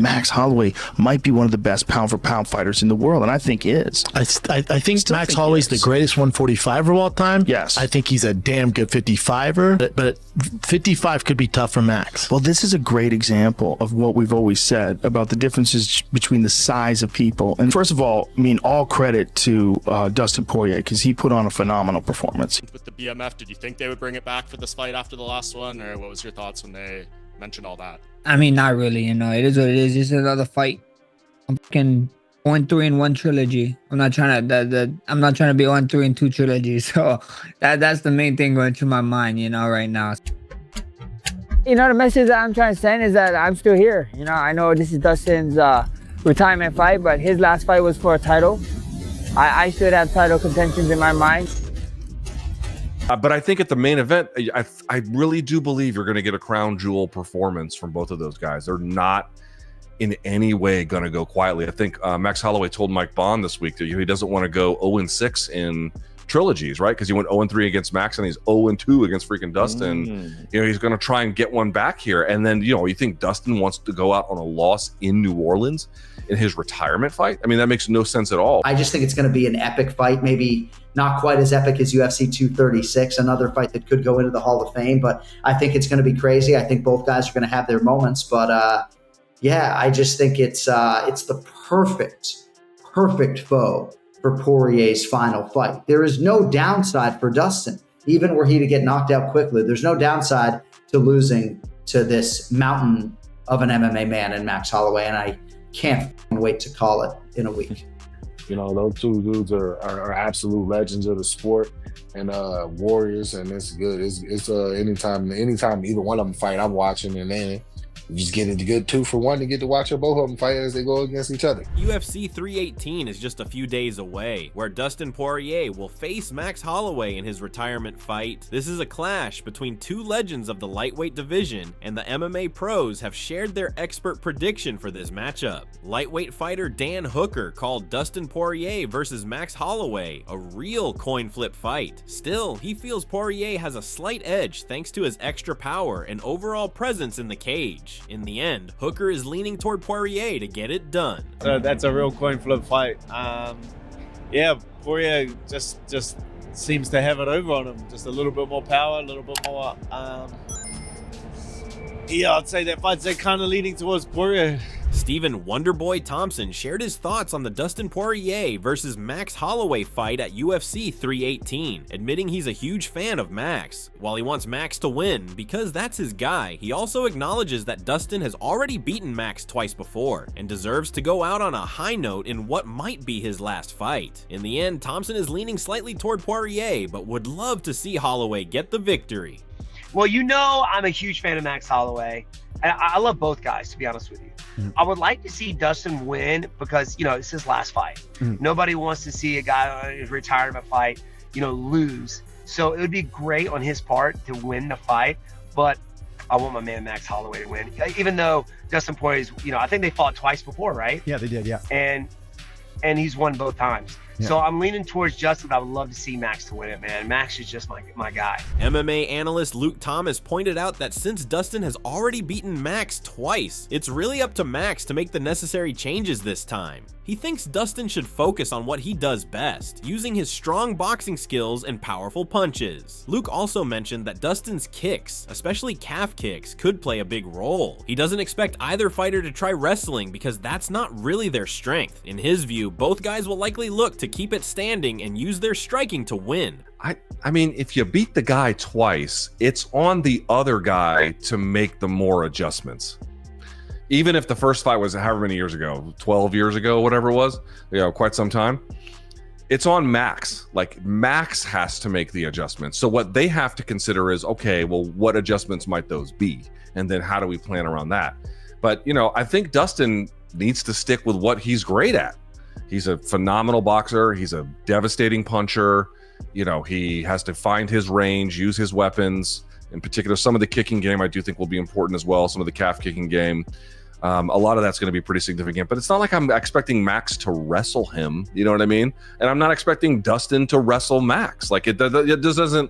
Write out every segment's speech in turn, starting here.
Max Holloway might be one of the best pound-for-pound fighters in the world, and I think is. I think Max Holloway's the greatest 145er of all time. Yes. I think he's a damn good 55er, but 55 could be tough for Max. Well, this is a great example of what we've always said about the differences between the size of people. And first of all, I mean, all credit to Dustin Poirier, because he put on a phenomenal performance. With the BMF, did you think they would bring it back for this fight after the last one, or what was your thoughts when they mentioned all that? I mean, not really. You know, it is what it is. It's another fight. I'm fucking 1-3 in 1 trilogy. I'm not trying to. I'm not trying to be 1-3 in 2 trilogies. So that's the main thing going through my mind, you know, right now. You know, the message that I'm trying to send is that I'm still here. You know, I know this is Dustin's retirement fight, but his last fight was for a title. I should have title contentions in my mind. But I think at the main event, I really do believe you're going to get a crown jewel performance from both of those guys. They're not in any way going to go quietly. I think Max Holloway told Mike Bond this week that he doesn't want to go 0-6 in trilogies, right? Because he went 0-3 against Max and he's 0-2 against freaking Dustin. You know, he's going to try and get one back here. And then, you know, you think Dustin wants to go out on a loss in New Orleans in his retirement fight? I mean, that makes no sense at all. I just think it's going to be an epic fight. Maybe not quite as epic as UFC 236, another fight that could go into the Hall of Fame, but I think it's going to be crazy. I think both guys are going to have their moments, but yeah, I just think it's the perfect foe for Poirier's final fight. There is no downside for Dustin, even were he to get knocked out quickly. There's no downside to losing to this mountain of an MMA man in Max Holloway, and I can't wait to call it in a week. You know, those two dudes are absolute legends of the sport and warriors, and it's good. It's anytime either one of them fight, I'm watching, and then you just get a good 2-for-1 to get to watch both of them fight as they go against each other. UFC 318 is just a few days away, where Dustin Poirier will face Max Holloway in his retirement fight. This is a clash between two legends of the lightweight division, and the MMA pros have shared their expert prediction for this matchup. Lightweight fighter Dan Hooker called Dustin Poirier versus Max Holloway a real coin flip fight. Still, he feels Poirier has a slight edge thanks to his extra power and overall presence in the cage. In the end, Hooker is leaning toward Poirier to get it done. So that's a real coin flip fight. Yeah, Poirier just seems to have it over on him. Just a little bit more power, a little bit more. Yeah, I'd say that fight's kind of leaning towards Poirier. Stephen Wonderboy Thompson shared his thoughts on the Dustin Poirier versus Max Holloway fight at UFC 318, admitting he's a huge fan of Max. While he wants Max to win because that's his guy, he also acknowledges that Dustin has already beaten Max twice before and deserves to go out on a high note in what might be his last fight. In the end, Thompson is leaning slightly toward Poirier, but would love to see Holloway get the victory. Well, you know, I'm a huge fan of Max Holloway. I love both guys, to be honest with you. I would like to see Dustin win because, you know, it's his last fight. Nobody wants to see a guy on his retirement fight, you know, lose. So it would be great on his part to win the fight, but I want my man Max Holloway to win. Even though Dustin Poirier's, you know, I think they fought twice before, right? Yeah, they did, yeah. And he's won both times. Yeah. So I'm leaning towards Justin, but I would love to see Max to win it, man. Max is just my guy. MMA analyst Luke Thomas pointed out that since Dustin has already beaten Max twice, it's really up to Max to make the necessary changes this time. He thinks Dustin should focus on what he does best, using his strong boxing skills and powerful punches. Luke also mentioned that Dustin's kicks, especially calf kicks, could play a big role. He doesn't expect either fighter to try wrestling because that's not really their strength. In his view, both guys will likely look to keep it standing and use their striking to win. I mean, if you beat the guy twice, it's on the other guy to make the more adjustments. Even if the first fight was however many years ago, 12 years ago, whatever it was, you know, quite some time, it's on Max. Like, Max has to make the adjustments. So what they have to consider is, okay, well, what adjustments might those be? And then how do we plan around that? But, you know, I think Dustin needs to stick with what he's great at. He's a phenomenal boxer. He's a devastating puncher. You know, he has to find his range, use his weapons. In particular, some of the kicking game I do think will be important as well. Some of the calf kicking game. A lot of that's going to be pretty significant, but it's not like I'm expecting Max to wrestle him. You know what I mean? And I'm not expecting Dustin to wrestle Max. Like, it just doesn't,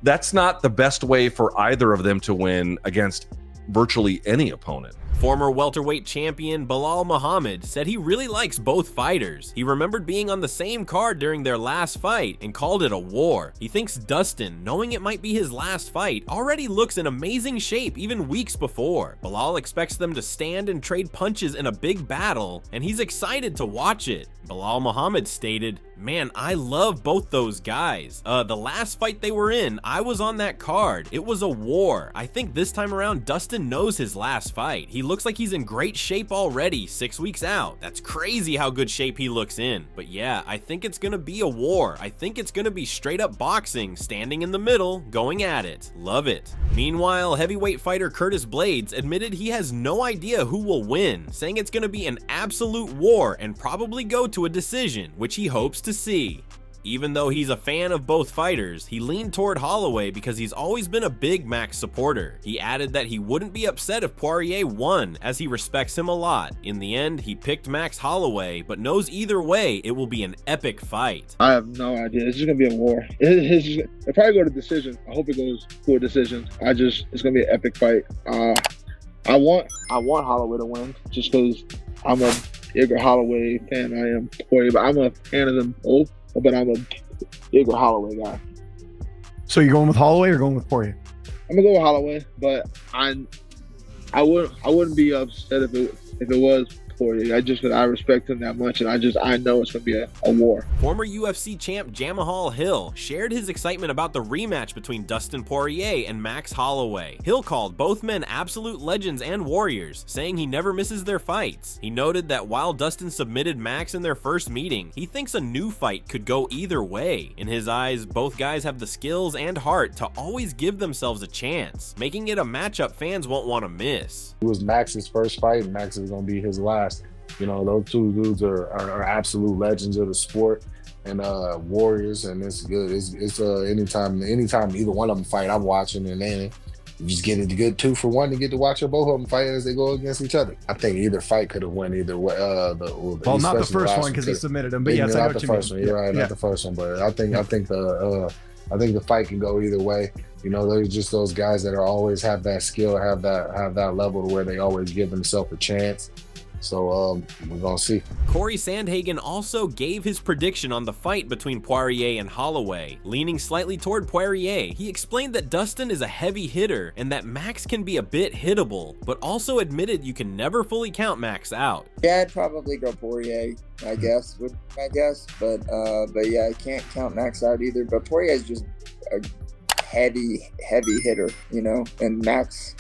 that's not the best way for either of them to win against virtually any opponent. Former welterweight champion Belal Muhammad said he really likes both fighters. He remembered being on the same card during their last fight and called it a war. He thinks Dustin, knowing it might be his last fight, already looks in amazing shape even weeks before. Belal expects them to stand and trade punches in a big battle, and he's excited to watch it. Belal Muhammad stated, "Man, I love both those guys. The last fight they were in, I was on that card. It was a war. I think this time around, Dustin knows his last fight. He looks like he's in great shape already, 6 weeks out. That's crazy how good shape he looks in. But yeah, I think it's gonna be a war. I think it's gonna be straight up boxing, standing in the middle, going at it. Love it." Meanwhile, heavyweight fighter Curtis Blades admitted he has no idea who will win, saying it's gonna be an absolute war and probably go to a decision, which he hopes to see. Even though he's a fan of both fighters, he leaned toward Holloway because he's always been a big Max supporter. He added that he wouldn't be upset if Poirier won, as he respects him a lot. In the end, he picked Max Holloway, but knows either way it will be an epic fight. I have no idea. It's just gonna be a war. It'll probably go to decision. I hope it goes to a decision. It's gonna be an epic fight. I want Holloway to win just because I'm a bigger Holloway fan. I am Poirier, but I'm a fan of them both. But I'm a bigger Holloway guy. So you're going with Holloway or going with Poirier? I'm gonna go with Holloway, but I wouldn't be upset if it was Poirier. I respect him that much, and I know it's gonna be a war. Former UFC champ Jamahal Hill shared his excitement about the rematch between Dustin Poirier and Max Holloway. Hill called both men absolute legends and warriors, saying he never misses their fights. He noted that while Dustin submitted Max in their first meeting, he thinks a new fight could go either way. In his eyes, both guys have the skills and heart to always give themselves a chance, making it a matchup fans won't want to miss. It was Max's first fight, and Max is gonna be his last. You know, those two dudes are absolute legends of the sport and warriors, and it's good. It's anytime either one of them fight, I'm watching, and then you just get it good 2-for-1 to get to watch both of them fight as they go against each other. I think either fight could have won either way. Not the first one because he submitted him, but yes, I know what you mean. You're right, not the first one, but I think the fight can go either way. You know, there's just those guys that always have that skill, have that level to where they always give themselves a chance. So we're gonna see. Corey Sandhagen also gave his prediction on the fight between Poirier and Holloway. Leaning slightly toward Poirier, he explained that Dustin is a heavy hitter and that Max can be a bit hittable, but also admitted you can never fully count Max out. Yeah, I'd probably go Poirier, I guess, but yeah, I can't count Max out either. But Poirier is just a heavy hitter, you know, and Max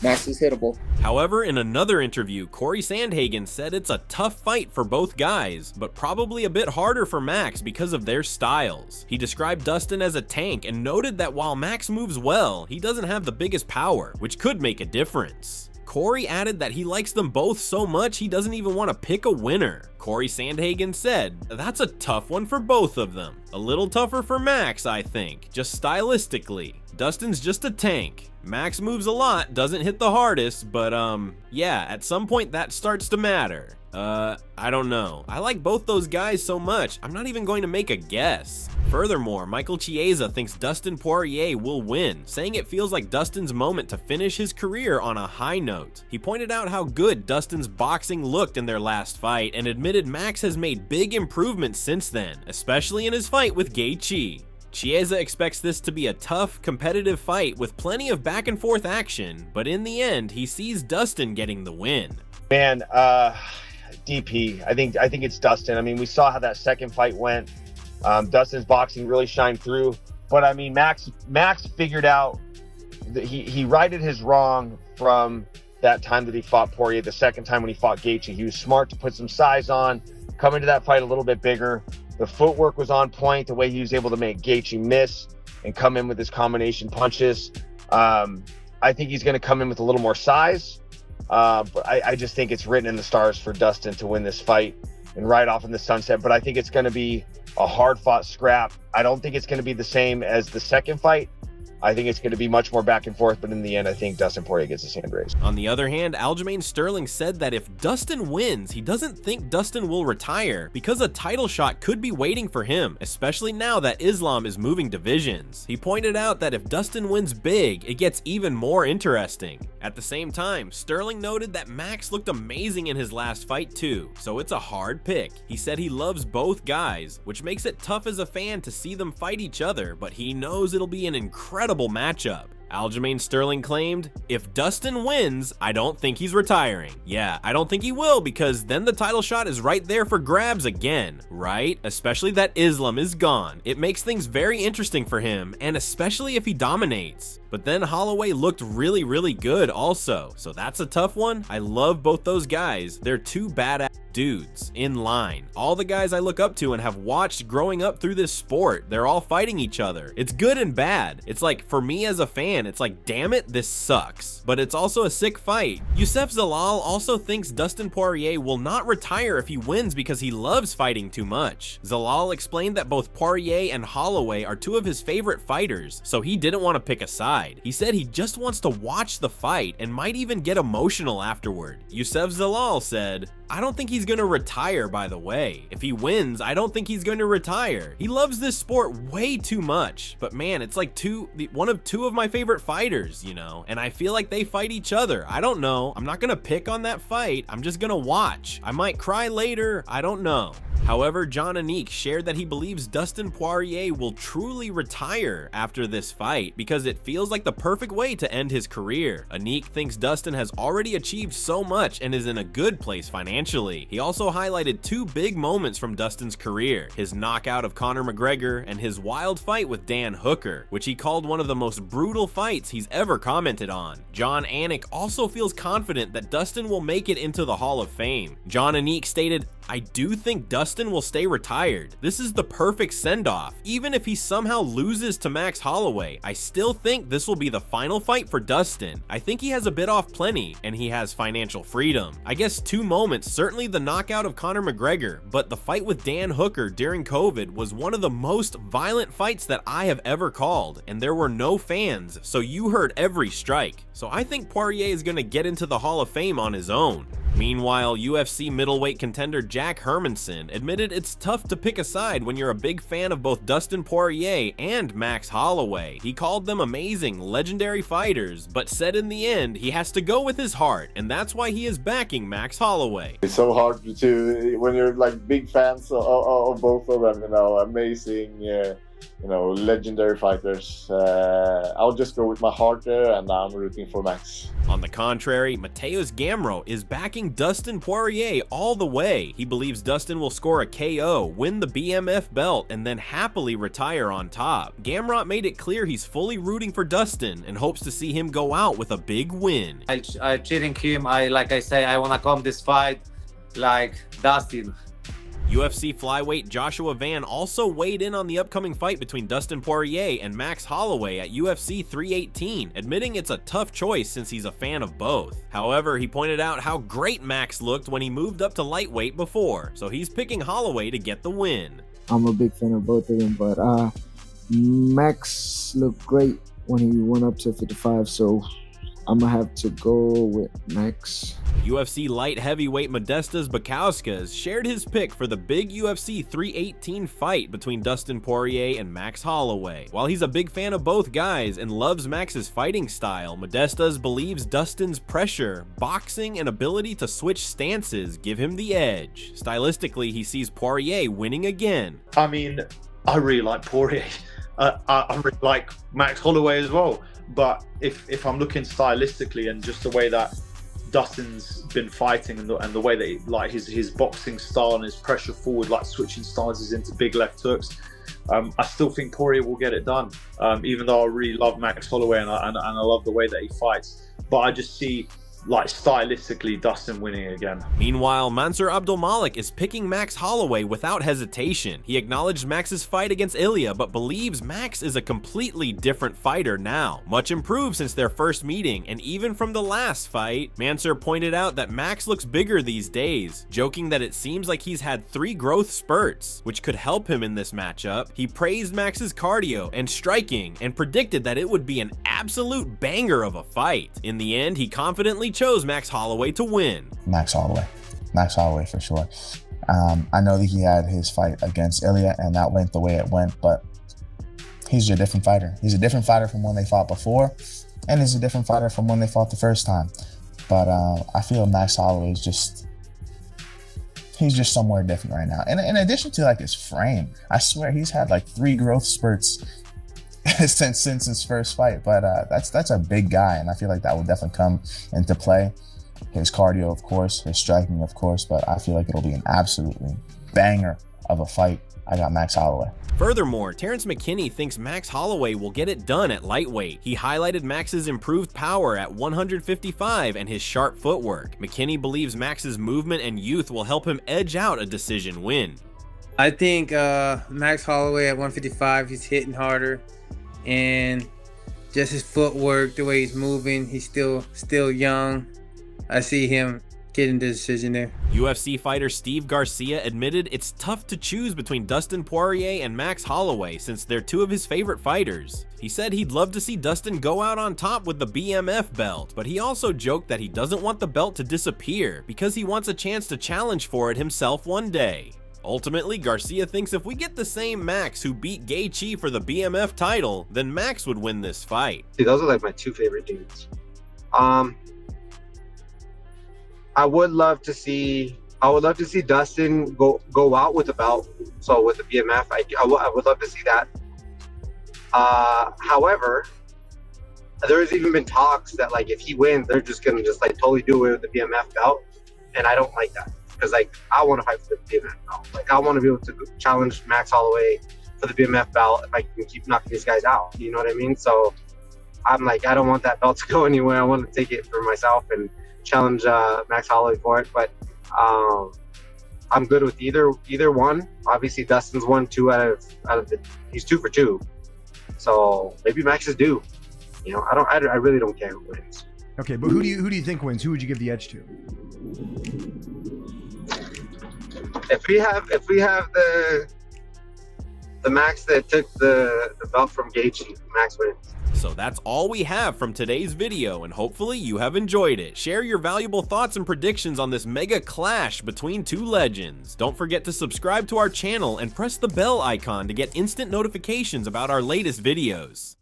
is hittable. However, in another interview, Corey Sandhagen said it's a tough fight for both guys, but probably a bit harder for Max because of their styles. He described Dustin as a tank and noted that while Max moves well, he doesn't have the biggest power, which could make a difference. Corey added that he likes them both so much he doesn't even want to pick a winner. Corey Sandhagen said, "That's a tough one for both of them. A little tougher for Max, I think, just stylistically. Dustin's just a tank. Max moves a lot, doesn't hit the hardest, but yeah, at some point that starts to matter. I don't know. I like both those guys so much, I'm not even going to make a guess." Furthermore, Michael Chiesa thinks Dustin Poirier will win, saying it feels like Dustin's moment to finish his career on a high note. He pointed out how good Dustin's boxing looked in their last fight and admitted Max has made big improvements since then, especially in his fight with Gaethje. Chiesa expects this to be a tough, competitive fight with plenty of back and forth action, but in the end, he sees Dustin getting the win. Man, DP, I think it's Dustin. I mean, we saw how that second fight went. Dustin's boxing really shined through, but I mean, Max figured out that he righted his wrong from that time that he fought Poirier. The second time when he fought Gaethje, he was smart to put some size on, come into that fight a little bit bigger. The footwork was on point, the way he was able to make Gaethje miss and come in with his combination punches. I think he's going to come in with a little more size, but I just think it's written in the stars for Dustin to win this fight and ride off in the sunset. But I think it's going to be a hard-fought scrap. I don't think it's going to be the same as the second fight, I think it's going to be much more back and forth, but in the end, I think Dustin Poirier gets his hand raised. On the other hand, Aljamain Sterling said that if Dustin wins, he doesn't think Dustin will retire because a title shot could be waiting for him, especially now that Islam is moving divisions. He pointed out that if Dustin wins big, it gets even more interesting. At the same time, Sterling noted that Max looked amazing in his last fight too, so it's a hard pick. He said he loves both guys, which makes it tough as a fan to see them fight each other, but he knows it'll be an incredible matchup. Aljamain Sterling claimed, if Dustin wins, I don't think he's retiring. Yeah, I don't think he will because then the title shot is right there for grabs again, right? Especially that Islam is gone. It makes things very interesting for him, and especially if he dominates. But then Holloway looked really, really good also, so that's a tough one. I love both those guys. They're two badass dudes in line. All the guys I look up to and have watched growing up through this sport, they're all fighting each other. It's good and bad. It's like, for me as a fan, it's like, damn it, this sucks. But it's also a sick fight. Youssef Zalal also thinks Dustin Poirier will not retire if he wins because he loves fighting too much. Zalal explained that both Poirier and Holloway are two of his favorite fighters, so he didn't want to pick a side. He said he just wants to watch the fight and might even get emotional afterward. Youssef Zalal said, I don't think he's gonna retire, by the way. If he wins, I don't think he's gonna retire. He loves this sport way too much. But man, it's like one of two of my favorite fighters, you know? And I feel like they fight each other. I don't know. I'm not gonna pick on that fight. I'm just gonna watch. I might cry later. I don't know. However, John Anik shared that he believes Dustin Poirier will truly retire after this fight because it feels like the perfect way to end his career. Anik thinks Dustin has already achieved so much and is in a good place financially. He also highlighted two big moments from Dustin's career, his knockout of Conor McGregor and his wild fight with Dan Hooker, which he called one of the most brutal fights he's ever commented on. John Anik also feels confident that Dustin will make it into the Hall of Fame. John Anik stated, I do think Dustin will stay retired. This is the perfect send-off. Even if he somehow loses to Max Holloway, I still think this will be the final fight for Dustin. I think he has a bit off plenty, and he has financial freedom. I guess two moments, certainly the knockout of Conor McGregor, but the fight with Dan Hooker during COVID was one of the most violent fights that I have ever called, and there were no fans, so you heard every strike. So I think Poirier is going to get into the Hall of Fame on his own. Meanwhile, UFC middleweight contender Jack Hermanson admitted it's tough to pick a side when you're a big fan of both Dustin Poirier and Max Holloway. He called them amazing, legendary fighters, but said in the end he has to go with his heart, and that's why he is backing Max Holloway. It's so hard to, when you're like big fans of both of them, you know, amazing, you know, legendary fighters. I'll just go with my heart there, and I'm rooting for Max. On the contrary, Mateus Gamrot is backing Dustin Poirier all the way. He believes Dustin will score a KO, win the BMF belt, and then happily retire on top. Gamrot made it clear he's fully rooting for Dustin and hopes to see him go out with a big win. I'm cheering him. Like I say, I want to come this fight like Dustin. UFC flyweight Joshua Van also weighed in on the upcoming fight between Dustin Poirier and Max Holloway at UFC 318, admitting it's a tough choice since he's a fan of both. However, he pointed out how great Max looked when he moved up to lightweight before, so he's picking Holloway to get the win. I'm a big fan of both of them, but Max looked great when he went up to 55, so I'm gonna have to go with Max. UFC light heavyweight Modestas Bukauskas shared his pick for the big UFC 318 fight between Dustin Poirier and Max Holloway. While he's a big fan of both guys and loves Max's fighting style, Modestas believes Dustin's pressure, boxing, and ability to switch stances give him the edge. Stylistically, he sees Poirier winning again. I mean, I really like Poirier. I really like Max Holloway as well. But if I'm looking stylistically and just the way that Dustin's been fighting and the way that he, like his boxing style and his pressure forward, like switching stances into big left hooks, I still think Poirier will get it done. Even though I really love Max Holloway and I love the way that he fights, but I just see like stylistically Dustin winning again. Meanwhile, Mansour Abdulmalik is picking Max Holloway without hesitation. He acknowledged Max's fight against Ilya, but believes Max is a completely different fighter now. Much improved since their first meeting, and even from the last fight. Mansour pointed out that Max looks bigger these days, joking that it seems like he's had 3 growth spurts, which could help him in this matchup. He praised Max's cardio and striking, and predicted that it would be an absolute banger of a fight. In the end, he confidently chose Max Holloway to win. Max Holloway for sure. I know that he had his fight against Ilya and that went the way it went, but he's a different fighter. He's a different fighter from when they fought before, and he's a different fighter from when they fought the first time. But I feel Max Holloway is he's just somewhere different right now. And in addition to like his frame, I swear he's had like 3 growth spurts since his first fight. But that's a big guy, and I feel like that will definitely come into play. His cardio, of course, his striking, of course, but I feel like it'll be an absolutely banger of a fight. I got Max Holloway. Furthermore, Terrence McKinney thinks Max Holloway will get it done at lightweight. He highlighted Max's improved power at 155 and his sharp footwork. McKinney believes Max's movement and youth will help him edge out a decision win. I think Max Holloway at 155, he's hitting harder, and just his footwork, the way he's moving, he's still young. I see him getting the decision there. UFC fighter Steve Garcia admitted it's tough to choose between Dustin Poirier and Max Holloway since they're 2 of his favorite fighters. He said he'd love to see Dustin go out on top with the BMF belt, but he also joked that he doesn't want the belt to disappear because he wants a chance to challenge for it himself one day. Ultimately, Garcia thinks if we get the same Max who beat Gaethje for the BMF title, then Max would win this fight. Dude, those are like my 2 favorite dudes. I would love to see Dustin go out with the belt. So with the BMF, I would love to see that. However, there's even been talks that like if he wins, they're just gonna like totally do away with the BMF belt, and I don't like that because like I want to fight for the BMF belt. Like I want to be able to challenge Max Holloway for the BMF belt if I can keep knocking these guys out. You know what I mean? So I'm like, I don't want that belt to go anywhere. I want to take it for myself and challenge Max Holloway for it, but I'm good with either one. Obviously, Dustin's won 2 out of the. He's 2 for 2, so maybe Max is due. You know, I really don't care who wins. Okay, but who do you think wins? Who would you give the edge to? If we have the Max that took the belt from Gaethje, Max wins. So that's all we have from today's video, and hopefully you have enjoyed it. Share your valuable thoughts and predictions on this mega clash between 2 legends. Don't forget to subscribe to our channel and press the bell icon to get instant notifications about our latest videos.